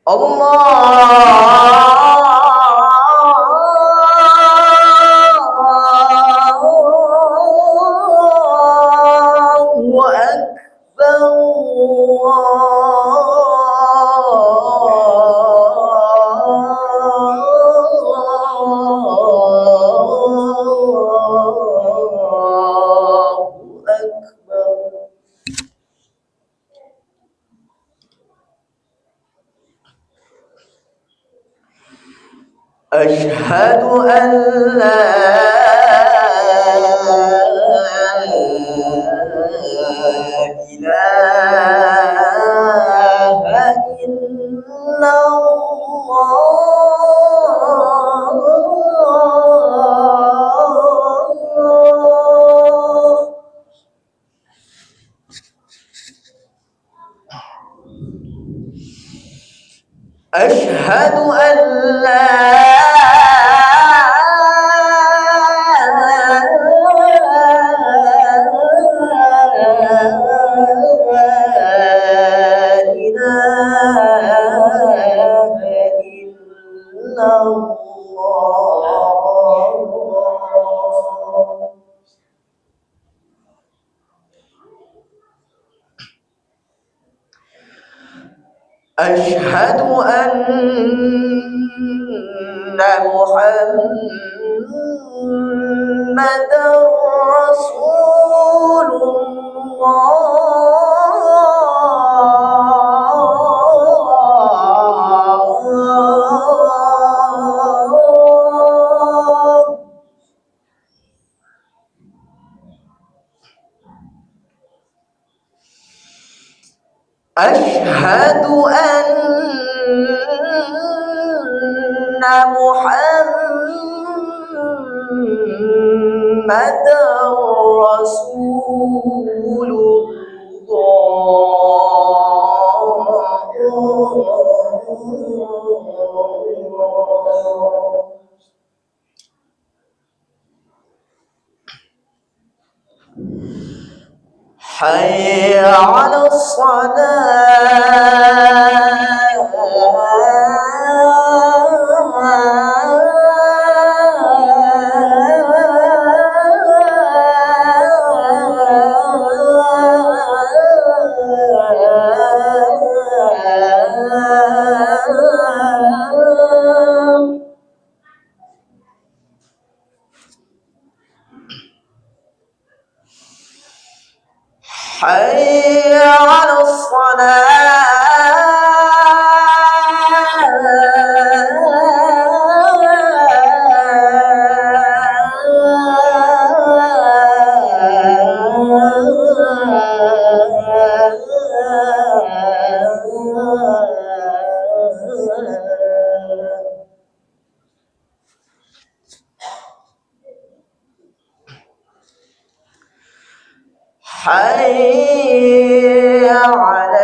Allahu Akbar. أشهد أن لا إله إلا الله. أشهد أن لا أشهد أن محمدًا رسول الله. أشهد أن محمدًا رسول الله. حي على الصلاة. حي على حي على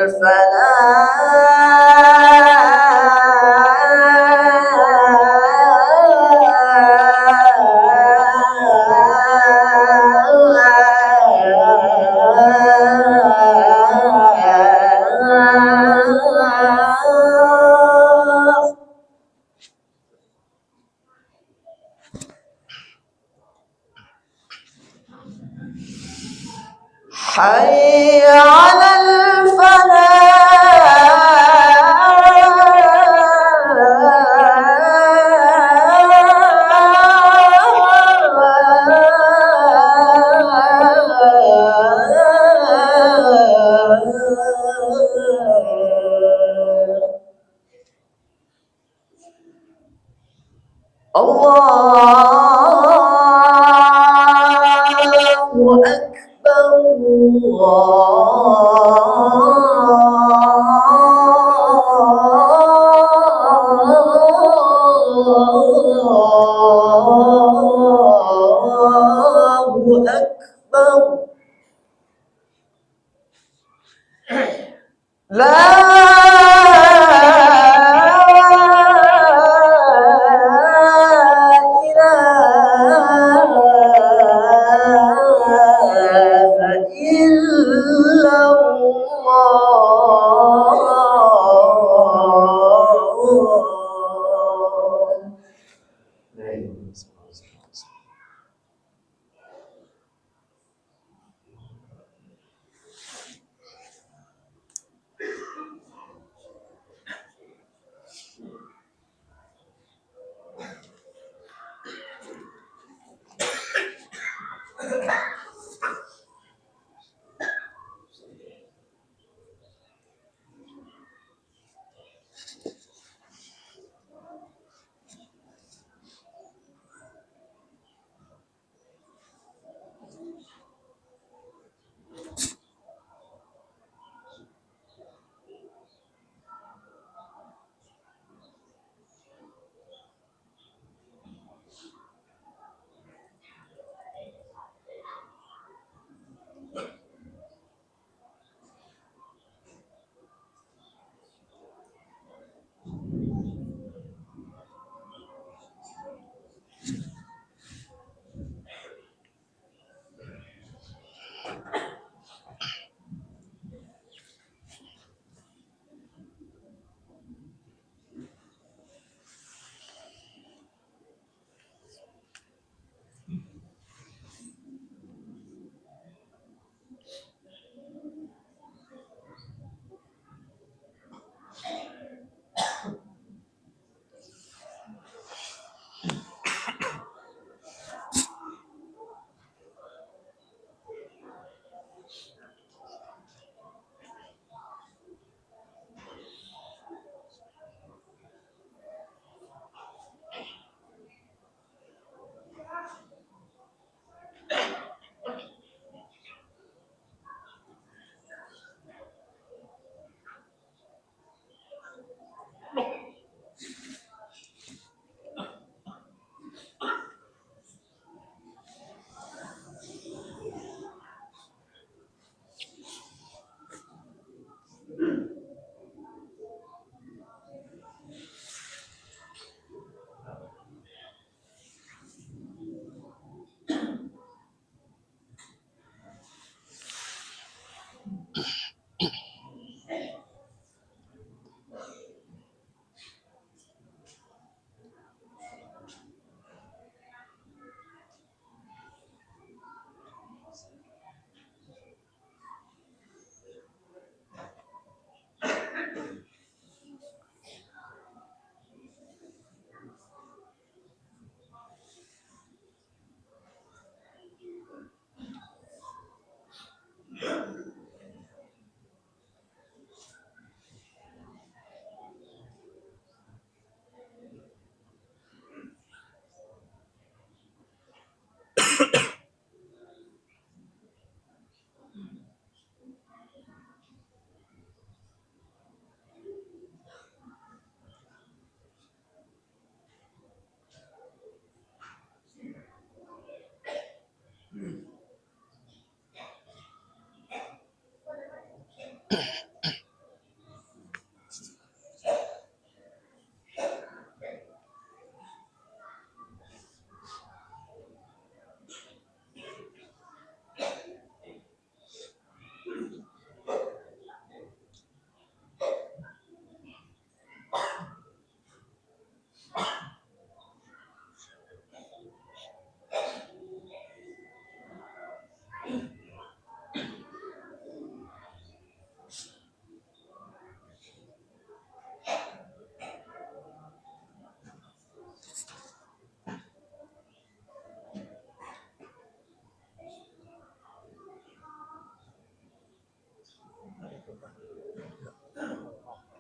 الفلاح. حي على الفلاح. الله أكبر. الله أكبر. لا إلا الله.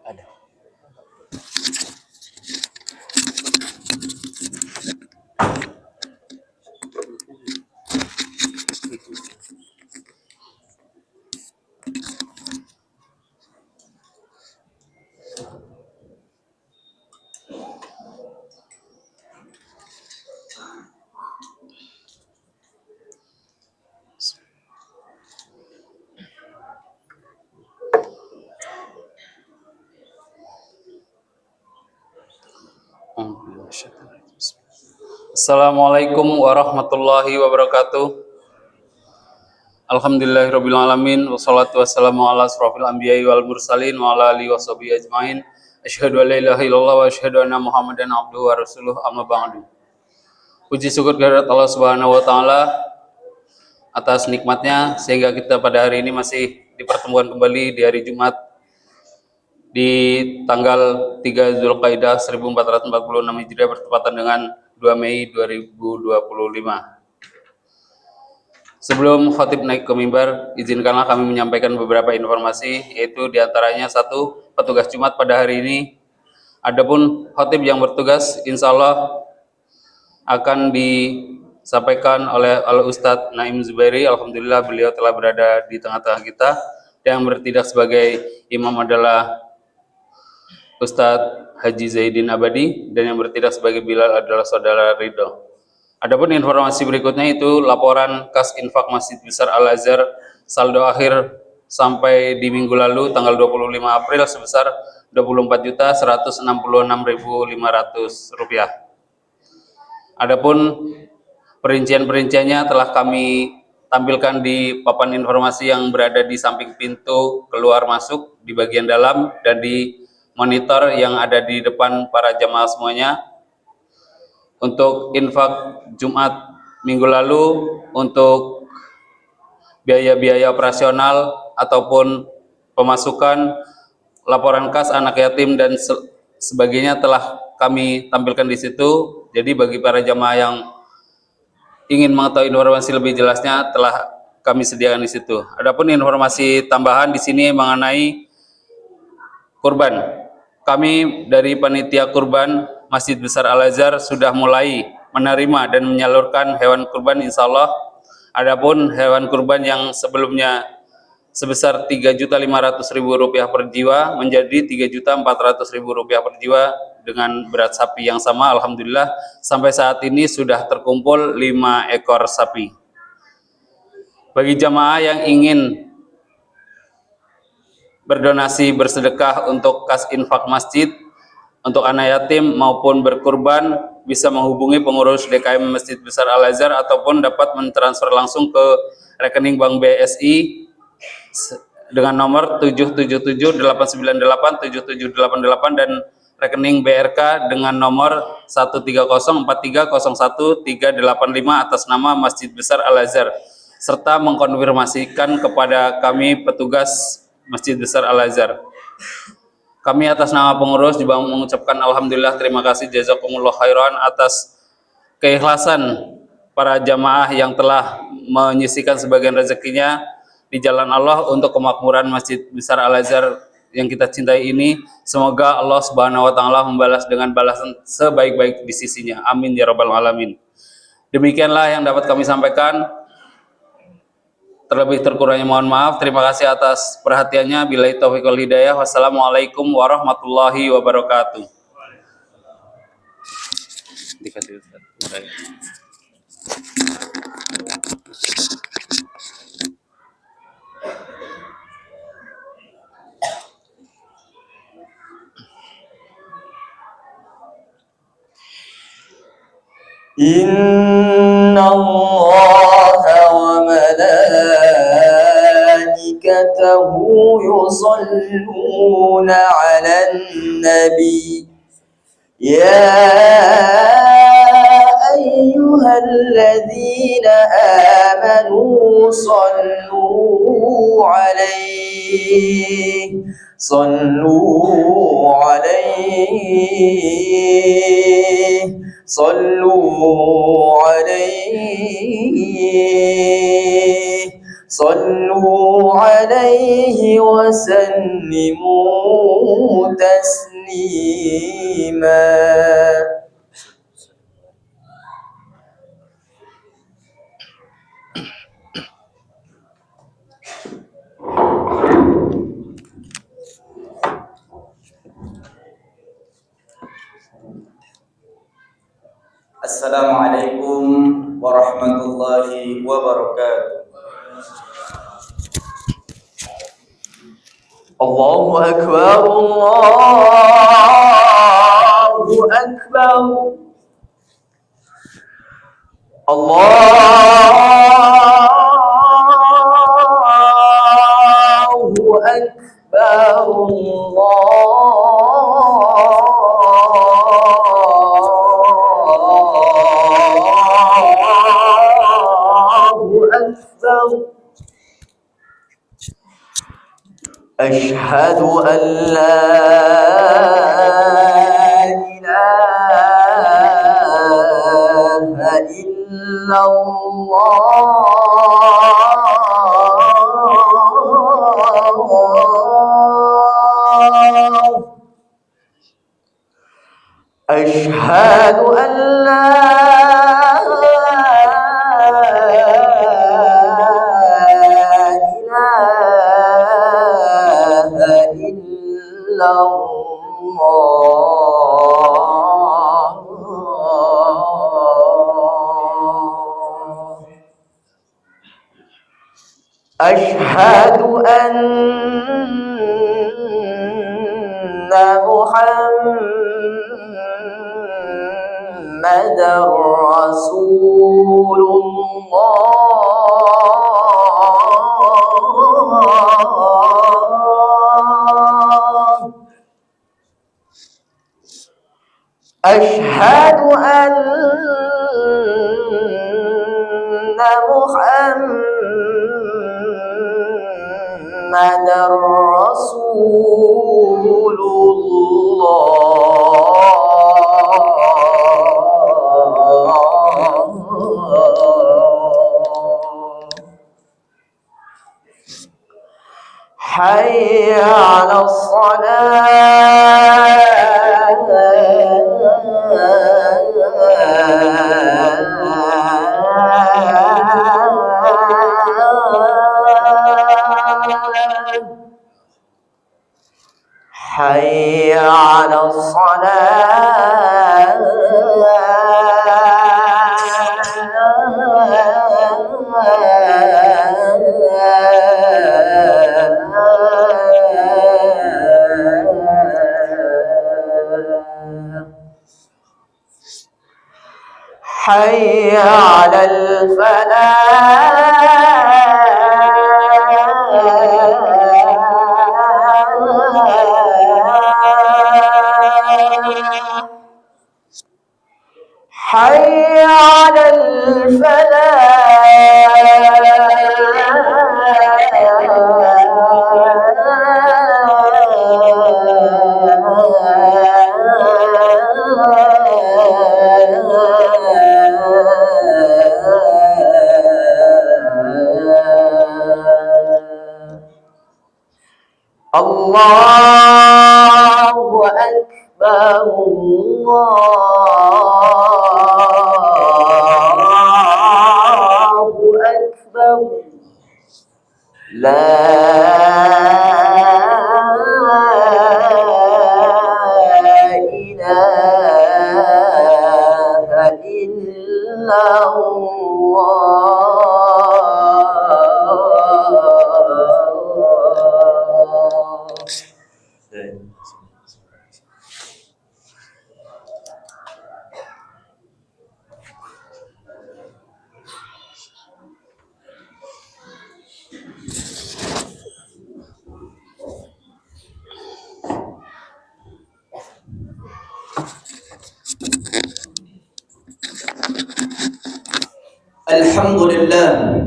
Ada. Assalamualaikum warahmatullahi wabarakatuh. Alhamdulillahirabbil alamin wassalatu wassalamu ala asrofil anbiya'i wal mursalin wa ala alihi washabihi ajmain. Asyhadu an la ilaha illallah wa asyhadu anna Muhammadan abduhu wa rasuluh, amma ba'du. Puji syukur kehadirat Allah Subhanahu wa taala atas nikmatnya sehingga kita pada hari ini masih dipertemukan kembali di hari Jumat di tanggal 3 Zulqaidah 1446 Hijriah bertepatan dengan 2 Mei 2025. Sebelum khatib naik ke mimbar, izinkanlah kami menyampaikan beberapa informasi, yaitu diantaranya satu, petugas Jumat pada hari ini. Adapun khatib yang bertugas, insya Allah akan disampaikan oleh Al-Ustadz Naim Zubairi. Alhamdulillah beliau telah berada di tengah-tengah kita. Yang bertindak sebagai imam adalah Ustadz Haji Zaidin Abadi, dan yang bertindak sebagai Bilal adalah Saudara Ridho. Adapun informasi berikutnya itu laporan kas infak Masjid Besar Al-Azhar saldo akhir sampai di minggu lalu tanggal 25 April sebesar Rp24.166.500. Adapun perincian-perinciannya telah kami tampilkan di papan informasi yang berada di samping pintu keluar masuk di bagian dalam dan di monitor yang ada di depan para jamaah semuanya. Untuk infak Jumat minggu lalu, untuk biaya-biaya operasional ataupun pemasukan, laporan kas anak yatim dan sebagainya telah kami tampilkan di situ. Jadi bagi para jamaah yang ingin mengetahui informasi lebih jelasnya telah kami sediakan di situ. Adapun informasi tambahan di sini mengenai kurban. Kami dari panitia kurban Masjid Besar Al-Azhar sudah mulai menerima dan menyalurkan hewan kurban insya Allah. Adapun hewan kurban yang sebelumnya sebesar Rp3.500.000 per jiwa menjadi Rp3.400.000 per jiwa dengan berat sapi yang sama. Alhamdulillah sampai saat ini sudah terkumpul 5 ekor sapi. Bagi jamaah yang ingin berdonasi bersedekah untuk kas infak masjid untuk anak yatim maupun berkurban, bisa menghubungi pengurus DKM Masjid Besar Al-Azhar ataupun dapat mentransfer langsung ke rekening Bank BSI dengan nomor 777898778 dan rekening BRK dengan nomor 13043011385 atas nama Masjid Besar Al-Azhar, serta mengkonfirmasikan kepada kami petugas Masjid Besar Al-Azhar. Kami atas nama pengurus juga mengucapkan alhamdulillah, terima kasih, jazakumullah khairan atas keikhlasan para jamaah yang telah menyisihkan sebagian rezekinya di jalan Allah untuk kemakmuran Masjid Besar Al-Azhar yang kita cintai ini. Semoga Allah Subhanahu wa taala membalas dengan balasan sebaik-baik di sisinya. Amin ya rabbal alamin. Demikianlah yang dapat kami sampaikan. Terlebih terkurangnya mohon maaf. Terima kasih atas perhatiannya. Billahi taufiq wal hidayah. Wassalamualaikum warahmatullahi wabarakatuh. إن الله وملائكته يصلون على النبي يا أيها الذين آمنوا صلوا عليه صلوا عليه وسلموا تسليما. Assalamualaikum warahmatullahi wabarakatuh. Allahu Akbar, Allahu Akbar, Allahu Akbar, Allahu Akbar. أشهد أن لا إله إلا الله. أشهد أن لا أشهد أن محمدًا رسول الله. أشهد أن محمدًا رسول الله. حي على حي على حي على الفلاح. حي على الله أكبر، الله أكبر. لا إله إلا الله. Alhamdulillah.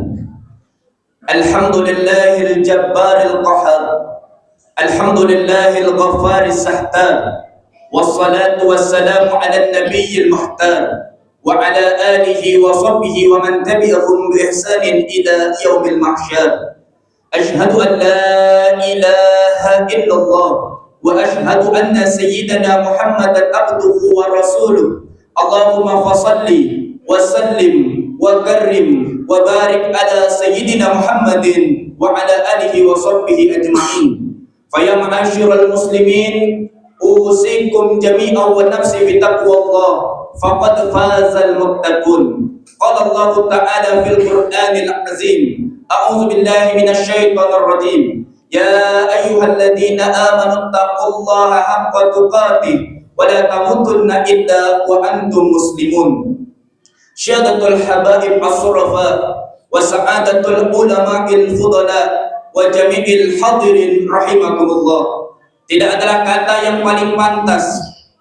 Alhamdulillahil jabbaril qahar. Alhamdulillahil ghaffaris sahtar. Wassalatu wassalamu ala nabiyyil muhtar wa ala alihi wa sahbihi wa man tabi'ahum bi ihsanin ila yaumil mahsyar. Ashhadu an la ilaha illallah wa ashhadu anna sayyidana Muhammadan abduhu wa rasuluh. Allahumma fasalli wa sallim wa karim wa barik ala sayyidina Muhammadin wa ala alihi wa sahbihi ajma'in. Faya ma'asyiral muslimin, usikum jami'an wa nafsi bi taqwallah, faqad fazal muttaqun. Qala Allah ta'ala fil Qur'anil azim, a'udzu billahi minasy syaithanir rajim. Ya ayyuhalladzina amanu taqullaha haqqa tuqatih wa la tamutunna illa wa antum muslimun. Syahadatul habaib as-surafa wa sa'adatul ulama'il fudala wa jami'il hadirin rahimakumullah. Tidak adalah kata yang paling pantas,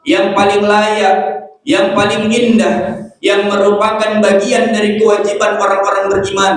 yang paling layak, yang paling indah, yang merupakan bagian dari kewajiban orang-orang beriman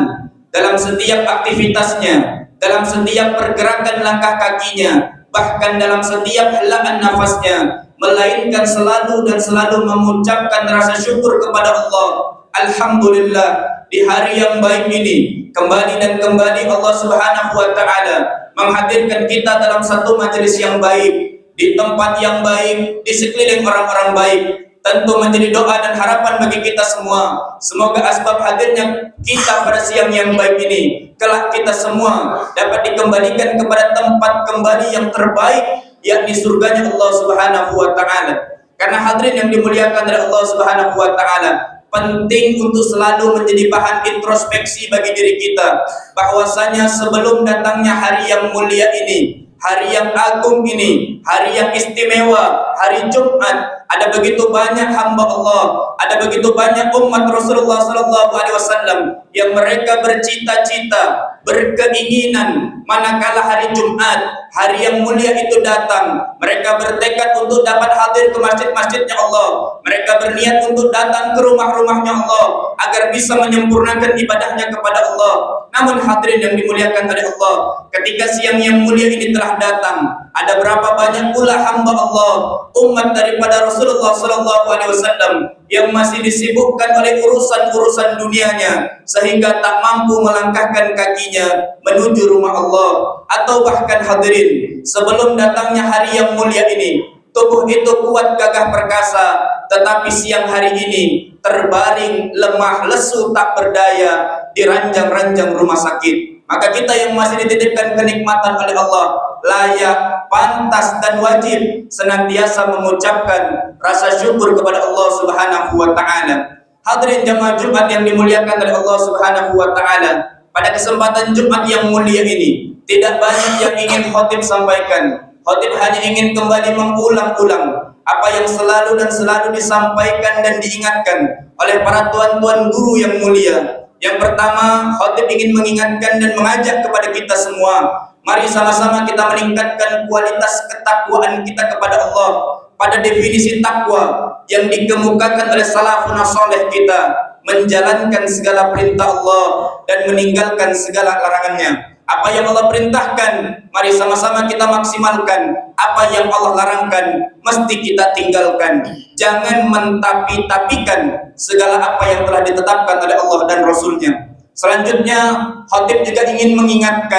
dalam setiap aktivitasnya, dalam setiap pergerakan langkah kakinya, bahkan dalam setiap helaan nafasnya, melainkan selalu dan selalu mengucapkan rasa syukur kepada Allah. Alhamdulillah, di hari yang baik ini kembali dan kembali Allah Subhanahu wa ta'ala menghadirkan kita dalam satu majelis yang baik, di tempat yang baik, di sekeliling orang-orang baik. Tentu menjadi doa dan harapan bagi kita semua, semoga asbab hadirnya kita pada siang yang baik ini, kelak kita semua dapat dikembalikan kepada tempat kembali yang terbaik, yakni surganya Allah Subhanahu wa ta'ala. Karena hadirin yang dimuliakan oleh Allah Subhanahu wa ta'ala, penting untuk selalu menjadi bahan introspeksi bagi diri kita, bahwasanya sebelum datangnya hari yang mulia ini, hari yang agung ini, hari yang istimewa, hari Jumat, ada begitu banyak hamba Allah, ada begitu banyak umat Rasulullah sallallahu alaihi wasallam yang mereka bercita-cita, berkeinginan manakala hari Jumat, hari yang mulia itu datang, mereka bertekad untuk dapat hadir ke masjid-masjidnya Allah. Mereka berniat untuk datang ke rumah-rumahnya Allah agar bisa menyempurnakan ibadahnya kepada Allah. Namun hadirin yang dimuliakan oleh Allah, ketika siang yang mulia ini telah datang, ada berapa banyak pula hamba Allah, umat daripada Rasulullah sallallahu alaihi wasallam yang masih disibukkan oleh urusan-urusan dunianya sehingga tak mampu melangkahkan kakinya menuju rumah Allah. Atau bahkan hadirin, sebelum datangnya hari yang mulia ini, tubuh itu kuat gagah perkasa, tetapi siang hari ini terbaring lemah lesu tak berdaya di ranjang-ranjang rumah sakit. Maka kita yang masih dititipkan kenikmatan oleh Allah, layak, pantas dan wajib senantiasa mengucapkan rasa syukur kepada Allah Subhanahu wa ta'ala. Hadirin jamaah Jumat yang dimuliakan oleh Allah Subhanahu wa ta'ala, pada kesempatan Jumat yang mulia ini, tidak banyak yang ingin khotib sampaikan. Khotib hanya ingin kembali mengulang-ulang apa yang selalu dan selalu disampaikan dan diingatkan oleh para tuan-tuan guru yang mulia. Yang pertama, khotib ingin mengingatkan dan mengajak kepada kita semua, mari sama-sama kita meningkatkan kualitas ketakwaan kita kepada Allah. Pada definisi takwa yang dikemukakan oleh salafun saleh kita, menjalankan segala perintah Allah dan meninggalkan segala larangannya. Apa yang Allah perintahkan, mari sama-sama kita maksimalkan. Apa yang Allah larangkan, mesti kita tinggalkan. Jangan mentapi-tapikan segala apa yang telah ditetapkan oleh Allah dan Rasulnya. Selanjutnya, khatib juga ingin mengingat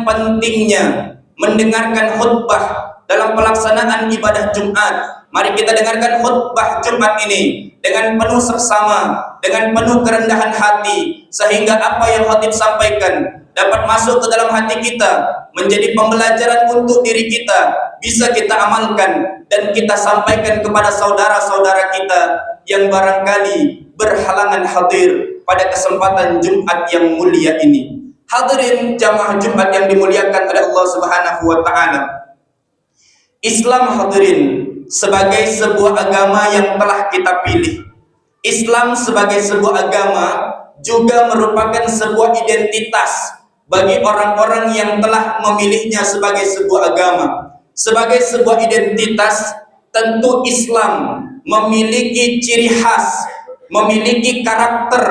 pentingnya mendengarkan khutbah dalam pelaksanaan ibadah Jumat. Mari kita dengarkan khutbah Jumat ini dengan penuh seksama, dengan penuh kerendahan hati, sehingga apa yang khatib sampaikan dapat masuk ke dalam hati kita, menjadi pembelajaran untuk diri kita, bisa kita amalkan dan kita sampaikan kepada saudara-saudara kita yang barangkali berhalangan hadir pada kesempatan Jumat yang mulia ini. Hadirin jamaah Jumat yang dimuliakan oleh Allah Subhanahu wa ta'ala, Islam hadirin sebagai sebuah agama yang telah kita pilih. Islam sebagai sebuah agama juga merupakan sebuah identitas bagi orang-orang yang telah memilihnya sebagai sebuah agama. Sebagai sebuah identitas, tentu Islam memiliki ciri khas memiliki karakter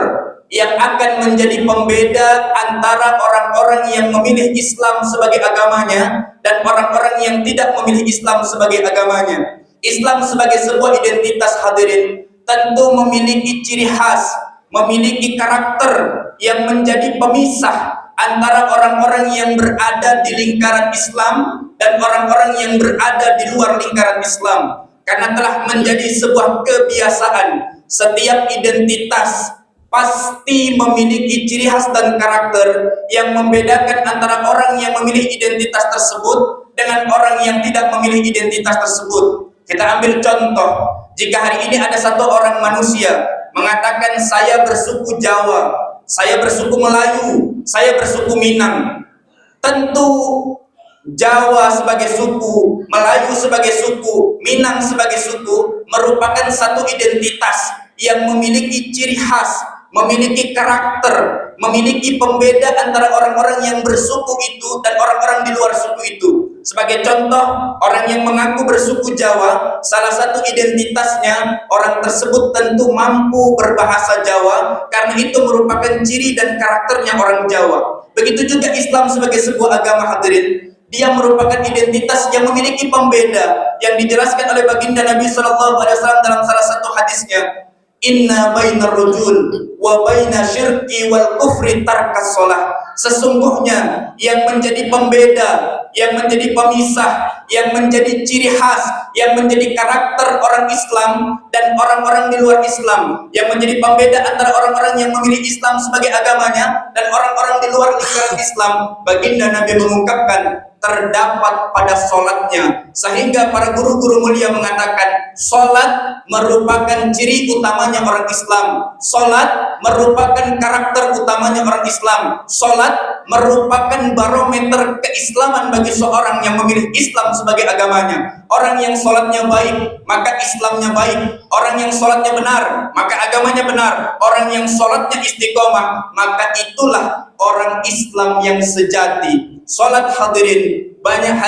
yang akan menjadi pembeda antara orang-orang yang memilih Islam sebagai agamanya dan orang-orang yang tidak memilih Islam sebagai agamanya. Islam sebagai sebuah identitas, hadirin, tentu memiliki ciri khas, memiliki karakter yang menjadi pemisah antara orang-orang yang berada di lingkaran Islam dan orang-orang yang berada di luar lingkaran Islam. Karena telah menjadi sebuah kebiasaan, setiap identitas pasti memiliki ciri khas dan karakter yang membedakan antara orang yang memilih identitas tersebut dengan orang yang tidak memilih identitas tersebut. Kita ambil contoh, jika hari ini ada satu orang manusia mengatakan saya bersuku Jawa, saya bersuku Melayu, saya bersuku Minang, tentu Jawa sebagai suku, Melayu sebagai suku, Minang sebagai suku merupakan satu identitas yang memiliki ciri khas, memiliki karakter, memiliki pembeda antara orang-orang yang bersuku itu dan orang-orang di luar suku itu. Sebagai contoh, orang yang mengaku bersuku Jawa, salah satu identitasnya orang tersebut tentu mampu berbahasa Jawa, karena itu merupakan ciri dan karakternya orang Jawa. Begitu juga Islam sebagai sebuah agama, hadirin, dia merupakan identitas yang memiliki pembeda yang dijelaskan oleh baginda Nabi SAW dalam salah satu hadisnya. Inna bainar rajul wa baina syirki wal kufri tarkas shalah. Sesungguhnya yang menjadi pembeda, yang menjadi pemisah, yang menjadi ciri khas, yang menjadi karakter orang Islam dan orang-orang di luar Islam, yang menjadi pembeda antara orang-orang yang memilih Islam sebagai agamanya dan orang-orang di luar lingkaran Islam, baginda Nabi mengungkapkan terdapat pada sholatnya. Sehingga para guru-guru mulia mengatakan sholat merupakan ciri utamanya orang Islam, sholat merupakan karakter utamanya orang Islam, sholat merupakan barometer keislaman bagi seorang yang memilih Islam sebagai agamanya. Orang yang sholatnya baik, maka Islamnya baik. Orang yang sholatnya benar, maka agamanya benar. Orang yang sholatnya istiqomah, maka itulah orang Islam yang sejati. Sholat, hadirin, banyak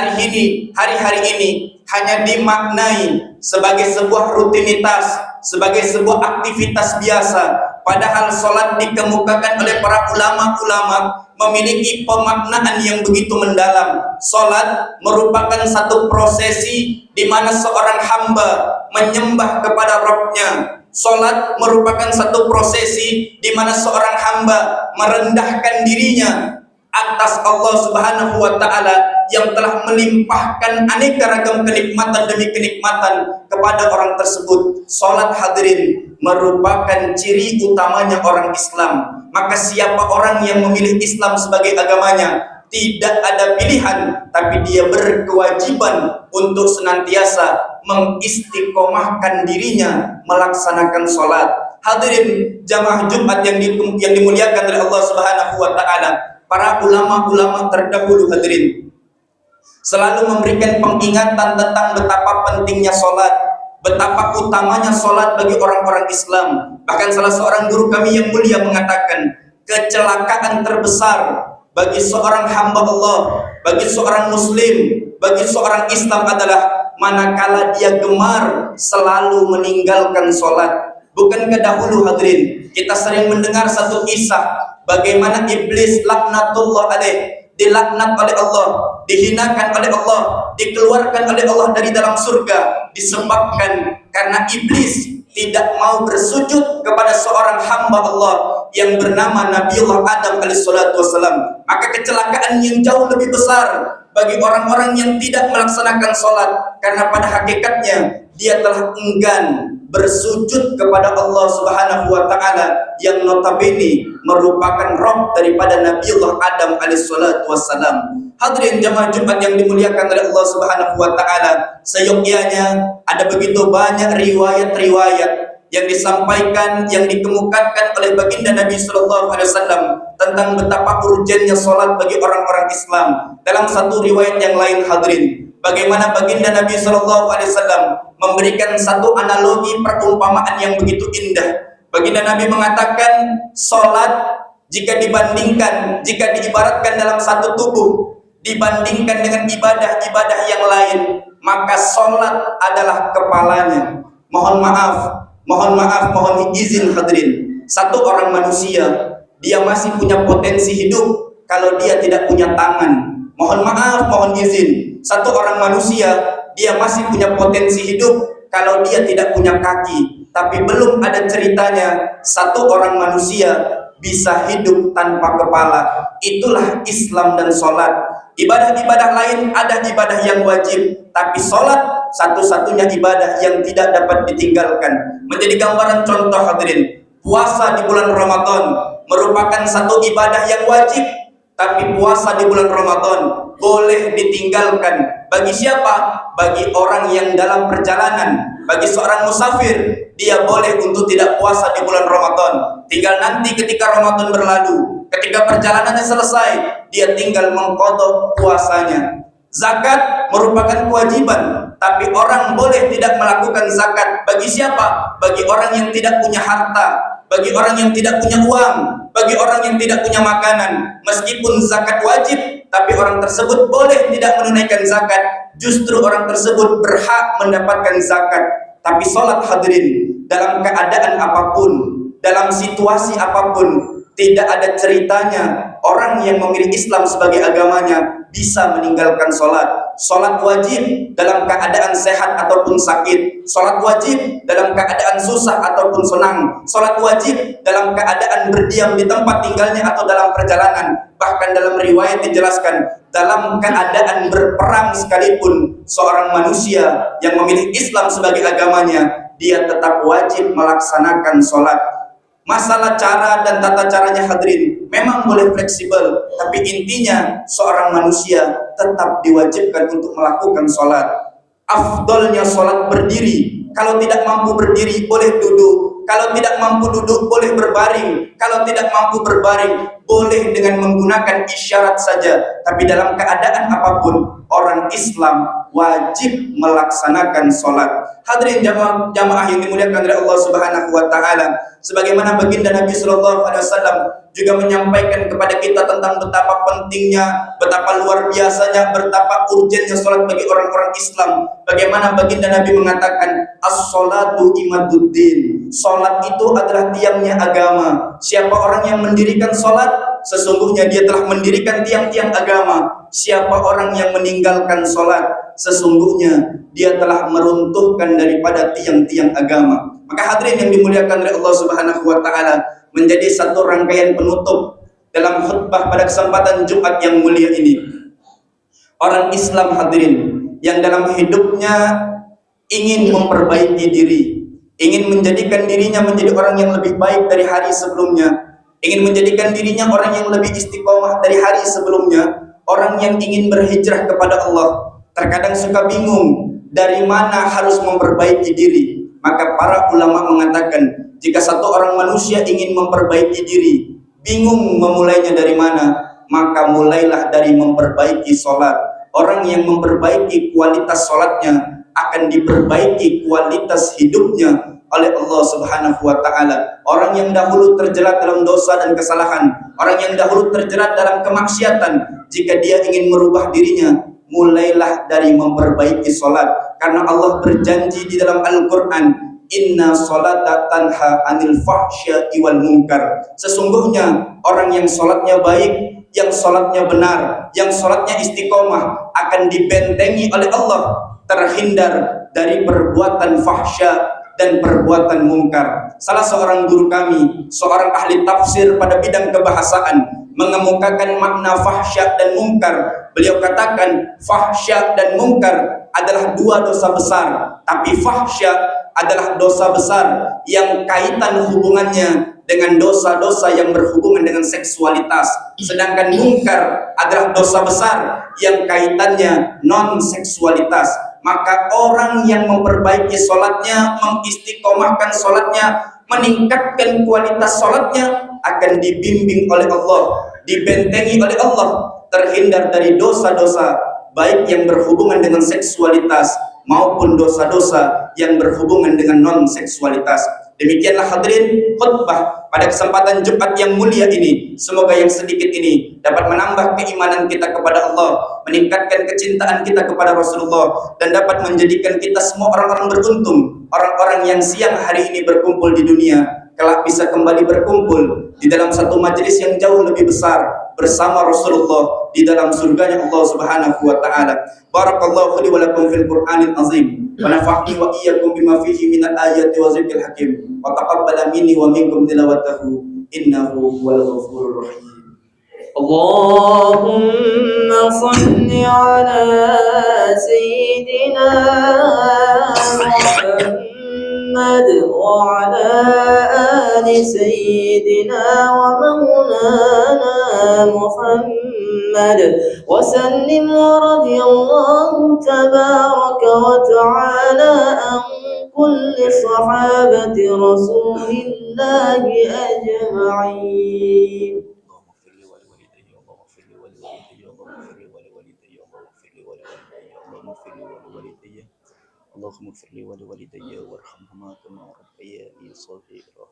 hari-hari ini hanya dimaknai sebagai sebuah rutinitas, sebagai sebuah aktivitas biasa. Padahal sholat dikemukakan oleh para ulama-ulama memiliki pemaknaan yang begitu mendalam. Sholat merupakan satu prosesi di mana seorang hamba menyembah kepada Rabb-Nya. Sholat merupakan satu prosesi di mana seorang hamba merendahkan dirinya atas Allah Subhanahu wa Ta'ala yang telah melimpahkan aneka ragam kenikmatan demi kenikmatan kepada orang tersebut. Sholat, hadirin, merupakan ciri utamanya orang Islam. Maka siapa orang yang memilih Islam sebagai agamanya, tidak ada pilihan, tapi dia berkewajiban untuk senantiasa mengistiqomahkan dirinya melaksanakan sholat. Hadirin jamaah Jumat yang dimuliakan oleh Allah Subhanahu wa Ta'ala, para ulama-ulama terdahulu, hadirin, selalu memberikan pengingatan tentang betapa pentingnya sholat, betapa utamanya sholat bagi orang-orang Islam. Bahkan salah seorang guru kami yang mulia mengatakan, kecelakaan terbesar bagi seorang hamba Allah, bagi seorang muslim, bagi seorang Islam adalah manakala dia gemar selalu meninggalkan sholat. Bukankah dahulu, hadirin, kita sering mendengar satu kisah bagaimana iblis laknatullah alaih, dilaknat oleh Allah, dihinakan oleh Allah, dikeluarkan oleh Allah dari dalam surga, disebabkan karena iblis tidak mau bersujud kepada seorang hamba Allah yang bernama Nabiullah Adam alaihissalatu wassalam. Maka kecelakaan yang jauh lebih besar bagi orang-orang yang tidak melaksanakan sholat, karena pada hakikatnya dia telah enggan bersujud kepada Allah Subhanahu wa Ta'ala yang notabene merupakan roh daripada Nabiullah Adam alaihissalatu wassalam. Hadirin jamaah Jumat yang dimuliakan oleh Allah Subhanahu wa Ta'ala, seyogyanya ada begitu banyak riwayat-riwayat yang disampaikan, yang dikemukakan oleh baginda Nabi sallallahu alaihi wasallam tentang betapa urgennya sholat bagi orang-orang Islam. Dalam satu riwayat yang lain, hadirin, bagaimana baginda Nabi sallallahu alaihi wasallam memberikan satu analogi perumpamaan yang begitu indah. Baginda Nabi mengatakan, sholat jika diibaratkan dalam satu tubuh, dibandingkan dengan ibadah-ibadah yang lain, maka sholat adalah kepalanya. Mohon maaf, Mohon maaf, mohon izin hadirin. Satu orang manusia, dia masih punya potensi hidup kalau dia tidak punya tangan. Mohon maaf, mohon izin. Satu orang manusia, dia masih punya potensi hidup kalau dia tidak punya kaki. Tapi belum ada ceritanya satu orang manusia bisa hidup tanpa kepala. Itulah Islam dan sholat. Ibadah-ibadah lain ada ibadah yang wajib, tapi sholat satu-satunya ibadah yang tidak dapat ditinggalkan. Menjadi gambaran contoh hadirin, puasa di bulan Ramadan merupakan satu ibadah yang wajib, tapi puasa di bulan Ramadan boleh ditinggalkan. Bagi siapa? Bagi orang yang dalam perjalanan. Bagi seorang musafir, dia boleh untuk tidak puasa di bulan Ramadan. Tinggal nanti ketika Ramadan berlalu, ketika perjalanannya selesai, dia tinggal mengqadha puasanya. Zakat merupakan kewajiban, tapi orang boleh tidak melakukan zakat. Bagi siapa? Bagi orang yang tidak punya harta, bagi orang yang tidak punya uang, bagi orang yang tidak punya makanan. Meskipun zakat wajib, tapi orang tersebut boleh tidak menunaikan zakat. Justru orang tersebut berhak mendapatkan zakat. Tapi sholat hadirin, dalam keadaan apapun, dalam situasi apapun, tidak ada ceritanya orang yang memilih Islam sebagai agamanya bisa meninggalkan sholat. Sholat wajib dalam keadaan sehat ataupun sakit. Sholat wajib dalam keadaan susah ataupun senang. Sholat wajib dalam keadaan berdiam di tempat tinggalnya atau dalam perjalanan. Bahkan dalam riwayat dijelaskan, dalam keadaan berperang sekalipun, seorang manusia yang memilih Islam sebagai agamanya, dia tetap wajib melaksanakan sholat. Masalah cara dan tata caranya hadirin memang boleh fleksibel, tapi intinya seorang manusia tetap diwajibkan untuk melakukan sholat. Afdolnya sholat berdiri. Kalau tidak mampu berdiri boleh duduk. Kalau tidak mampu duduk boleh berbaring. Kalau tidak mampu berbaring boleh dengan menggunakan isyarat saja. Tapi dalam keadaan apapun, orang Islam wajib melaksanakan sholat. Hadirin jamaah yang dimuliakan oleh Allah Subhanahu wa taala, sebagaimana baginda Nabi sallallahu alaihi wasallam juga menyampaikan kepada kita tentang betapa pentingnya, betapa luar biasanya, betapa urgennya sholat bagi orang-orang Islam. Bagaimana baginda Nabi mengatakan, as-sholatu imaduddin. Sholat itu adalah tiangnya agama. Siapa orang yang mendirikan sholat, sesungguhnya dia telah mendirikan tiang-tiang agama. Siapa orang yang meninggalkan sholat, sesungguhnya dia telah meruntuhkan daripada tiang-tiang agama. Maka hadirin yang dimuliakan oleh Allah Subhanahu wa taala, menjadi satu rangkaian penutup dalam khutbah pada kesempatan Jumat yang mulia ini. Orang Islam hadirin yang dalam hidupnya ingin memperbaiki diri, ingin menjadikan dirinya menjadi orang yang lebih baik dari hari sebelumnya, ingin menjadikan dirinya orang yang lebih istiqomah dari hari sebelumnya, orang yang ingin berhijrah kepada Allah, terkadang suka bingung dari mana harus memperbaiki diri. Maka para ulama mengatakan, jika satu orang manusia ingin memperbaiki diri, bingung memulainya dari mana, maka mulailah dari memperbaiki sholat. Orang yang memperbaiki kualitas sholatnya akan diperbaiki kualitas hidupnya oleh Allah Subhanahu wa taala. Orang yang dahulu terjerat dalam dosa dan kesalahan, orang yang dahulu terjerat dalam kemaksiatan, jika dia ingin merubah dirinya, mulailah dari memperbaiki sholat. Karena Allah berjanji di dalam Al-Quran, inna sholata tanha anil fahsya'i wal munkar. Sesungguhnya orang yang sholatnya baik, yang sholatnya benar, yang sholatnya istiqomah, akan dibentengi oleh Allah, terhindar dari perbuatan fahsya dan perbuatan mungkar. Salah seorang guru kami, seorang ahli tafsir pada bidang kebahasaan, mengemukakan makna fahsya dan mungkar. Beliau katakan, fahsya dan mungkar adalah dua dosa besar, tapi fahsya adalah dosa besar yang kaitan hubungannya dengan dosa-dosa yang berhubungan dengan seksualitas. Sedangkan mungkar adalah dosa besar yang kaitannya non-seksualitas. Maka orang yang memperbaiki sholatnya, mengistiqomahkan sholatnya, meningkatkan kualitas sholatnya, akan dibimbing oleh Allah, dibentengi oleh Allah, terhindar dari dosa-dosa baik yang berhubungan dengan seksualitas maupun dosa-dosa yang berhubungan dengan non-seksualitas. Demikianlah hadirin khutbah pada kesempatan Jumat yang mulia ini. Semoga yang sedikit ini dapat menambah keimanan kita kepada Allah, meningkatkan kecintaan kita kepada Rasulullah, dan dapat menjadikan kita semua orang-orang beruntung, orang-orang yang siang hari ini berkumpul di dunia, kelak bisa kembali berkumpul di dalam satu majelis yang jauh lebih besar bersama Rasulullah di dalam surganya Allah Subhanahu wa taala. Barakallahu li wa lakum fil Qur'anil azim wa nafa'ni wa iyyakum bima fihi minal ayati wa zikril hakim wa taqabbala minni wa minkum tilawatahu innahu huwal ghafurur rahim. اللهم صل على سيدنا محمد وعلى آل سيدنا ومولانا محمد وسلم ورضي الله تبارك وتعالى عن كل صحابة رسول الله أجمعين. اللهم اغفر لي ولوالدي وارحمهما كما ربياني صغيرا.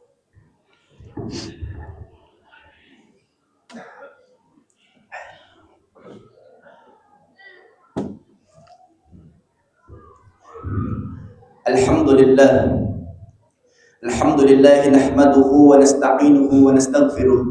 Alhamdulillah nahmaduhu wa nasta'inuhu wa nastaghfiruh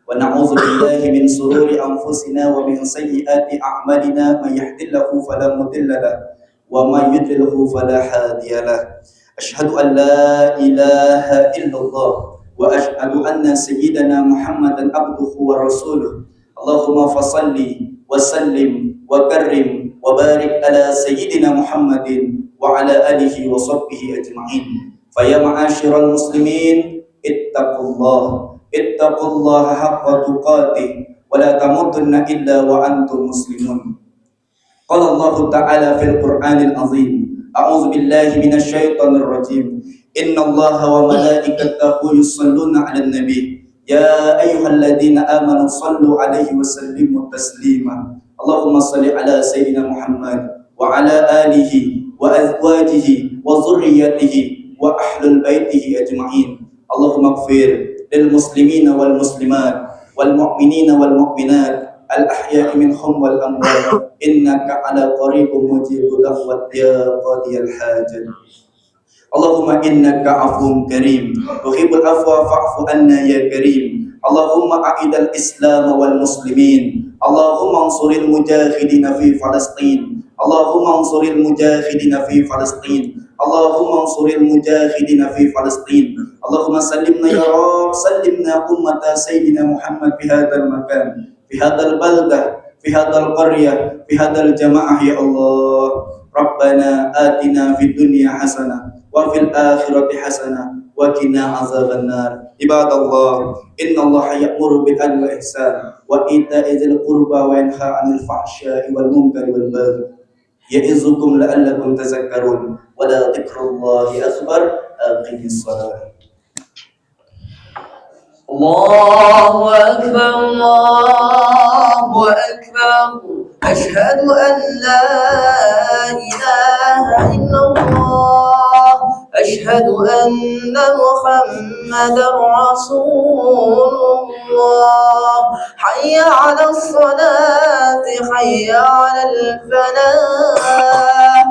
wa na'udzu billahi min sururi anfusina wa min sayyiati a'malina may yahdihillahu fala mudilla lahu wa may yudlilhu fala hadiya lahu. Asyhadu an la ilaha illallah wa asyhadu anna sayyidana Muhammadan abduhu wa rasuluh. Allahumma fassalli wa sallim wa karrim wa barik ala sayyidina Muhammadin wa ala alihi wa sahbihi ajma'in. Faya ma'asyiral muslimin ittaqullaha haqqa tuqatih wa la tamutunna illa wa antum muslimun. Qala Allah Ta'ala fil Qur'anil azim, a'udzu billahi minasy syaithanir rajim. Innallaha wa malaikatahu yusholluna 'alan nabi ya ayyuhalladzina amanu shallu 'alaihi wa sallimu taslima. Allahumma shalli 'ala sayyidina Muhammad wa 'ala alihi wa azwajihi wa dhurriyyatihi wa ahlul baitihi ajma'in. Allahumma ighfir lil muslimina wal muslimat wal mu'minina wal mu'minat al-ahya'i minhum wal amwat innaka ala qaribun mujibu da'wat ya qadiyal hajat. Allahumma innaka afuwwun karim tuhibbul afwa fa'fu anna ya karim. Allahumma a'idal islam wal muslimin. Allahumma ansuril mujahidina fi Palestin. Allahumma ansuril mujahidina fi Palestin. Allahumma ansuril mujahidina fi Palestin. Allahumma sallimna ya Rabb, sallimna ummata sayyidina Muhammad fi hadzal makan, fi hadzal baldah, fi hadzal qaryah, fi hadzal jamaah ya Allah. Rabbana atina fid dunya hasanah wa fil akhirati hasanah wa qina azabannar. Ibadallah, innallaha ya'muru bil adli wal ihsan wa ita'i dzil qurba wa yanha 'anil fahsya'i wal munkari wal baghi. Ya'izukum la'allakum tazakkarun wa la dzikrullahi akbar. Aqimis shalah. الله أكبر الله أكبر أشهد أن لا إله إلا الله أشهد أن محمدا رسول الله حي على الصلاة حي على الفلاح